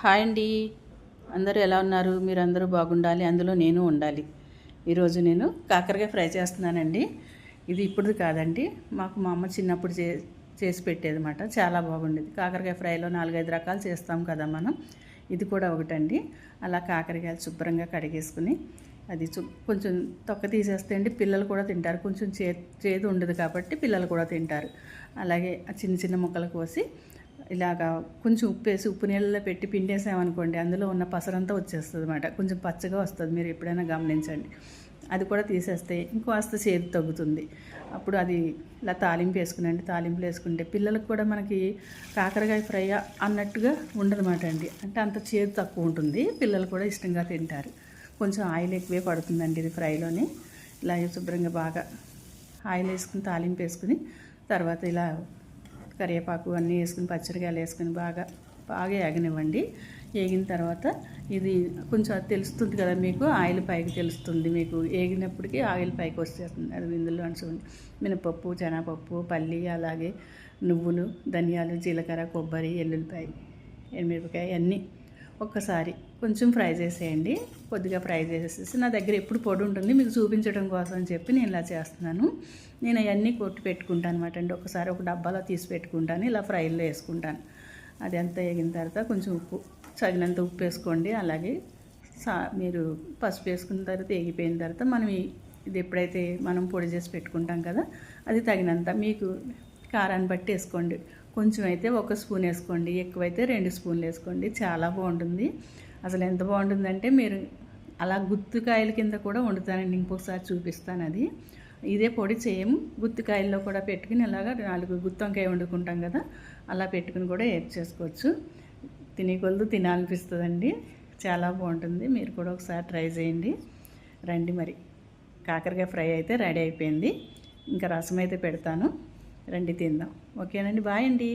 Hi అండి. అందరూ ఎలా ఉన్నారు? మీరందరూ బాగుండాలి, అందులో నేను ఉండాలి. ఈరోజు నేను కాకరకాయ ఫ్రై చేస్తున్నానండి. ఇది ఇప్పుడుది కాదండి, మాకు మా అమ్మ చిన్నప్పుడు చేసి పెట్టేదన్నమాట. చాలా బాగుండేది. కాకరకాయ ఫ్రైలో 4-5 రకాలు చేస్తాం కదా మనం. ఇది కూడా ఒకటండి. అలా కాకరకాయలు శుభ్రంగా కడిగేసుకుని అది కొంచెం తొక్క తీసేస్తే అండి పిల్లలు కూడా తింటారు. కొంచెం చేదు ఉండదు కాబట్టి పిల్లలు కూడా తింటారు. అలాగే చిన్న చిన్న ముక్కలు కోసి ఇలాగా కొంచెం ఉప్పేసి ఉప్పు నీళ్ళలో పెట్టి పిండేసామనుకోండి, అందులో ఉన్న పసరంతా వచ్చేస్తుంది అనమాట. కొంచెం పచ్చగా వస్తుంది, మీరు ఎప్పుడైనా గమనించండి. అది కూడా తీసేస్తే ఇంకోస్త చేదు తగ్గుతుంది. అప్పుడు అది ఇలా తాలింపు వేసుకునండి. తాలింపులు వేసుకుంటే పిల్లలకు కూడా మనకి కాకరకాయ ఫ్రై అన్నట్టుగా ఉండదన్నమాట అండి. అంటే అంత చేదు తక్కువ ఉంటుంది, పిల్లలు కూడా ఇష్టంగా తింటారు. కొంచెం ఆయిల్ ఎక్కువే పడుతుందండి ఇది ఫ్రైలోని. ఇలా శుభ్రంగా బాగా ఆయిల్ వేసుకుని తాలింపు వేసుకుని తర్వాత ఇలా కరివేపాకు అన్నీ వేసుకుని పచ్చడికాయలు వేసుకుని బాగా బాగా ఏగనివ్వండి. ఏగిన తర్వాత ఇది కొంచెం అది తెలుస్తుంది కదా మీకు, ఆయిల్ పైకి తెలుస్తుంది మీకు. ఏగినప్పటికీ ఆయిల్ పైకి వచ్చేస్తుంది. అది ఇందులో చూడండి, మినపప్పు, శనగపప్పు, పల్లి, అలాగే నువ్వులు, ధనియాలు, జీలకర్ర, కొబ్బరి, ఎల్లుల్లిపాయ, ఎండుమిరపకాయ అన్నీ ఒక్కసారి కొంచెం ఫ్రై చేసేయండి. కొద్దిగా ఫ్రై చేసేసి, నా దగ్గర ఎప్పుడు పొడి ఉంటుంది మీకు చూపించడం కోసం అని చెప్పి నేను ఇలా చేస్తున్నాను. నేను అవన్నీ కొట్టి పెట్టుకుంటాను అనమాట అండి. ఒకసారి ఒక డబ్బాలో తీసి పెట్టుకుంటాను, ఇలా ఫ్రైల్లో వేసుకుంటాను. అది అంతా వేగిన తర్వాత కొంచెం ఉప్పు, తగినంత ఉప్పు వేసుకోండి. అలాగే మీరు పసుపు వేసుకున్న తర్వాత వేగిపోయిన తర్వాత మనం ఇది ఎప్పుడైతే మనం పొడి చేసి పెట్టుకుంటాం కదా, అది తగినంత మీకు కారాన్ని బట్టి వేసుకోండి. కొంచెం అయితే 1 స్పూన్ వేసుకోండి, ఎక్కువైతే 2 స్పూన్లు వేసుకోండి. చాలా బాగుంటుంది. అసలు ఎంత బాగుంటుందంటే మీరు అలా గుత్తికాయల కింద కూడా వండుతానండి. ఇంకొకసారి చూపిస్తాను అది. ఇదే పొడి సేమ్ గుత్తికాయల్లో కూడా పెట్టుకుని ఇలాగా 4 గుత్తి వంకాయ వండుకుంటాం కదా, అలా పెట్టుకుని కూడా ఏడ్ చేసుకోవచ్చు. తినే కొలది తినాలనిపిస్తుందండి. చాలా బాగుంటుంది. మీరు కూడా ఒకసారి ట్రై చేయండి. రండి మరి. కాకరకాయ ఫ్రై అయితే రెడీ అయిపోయింది. ఇంకా రసం అయితే పెడతాను, రండి తిందాం. ఓకేనండి, బాయ్ అండి.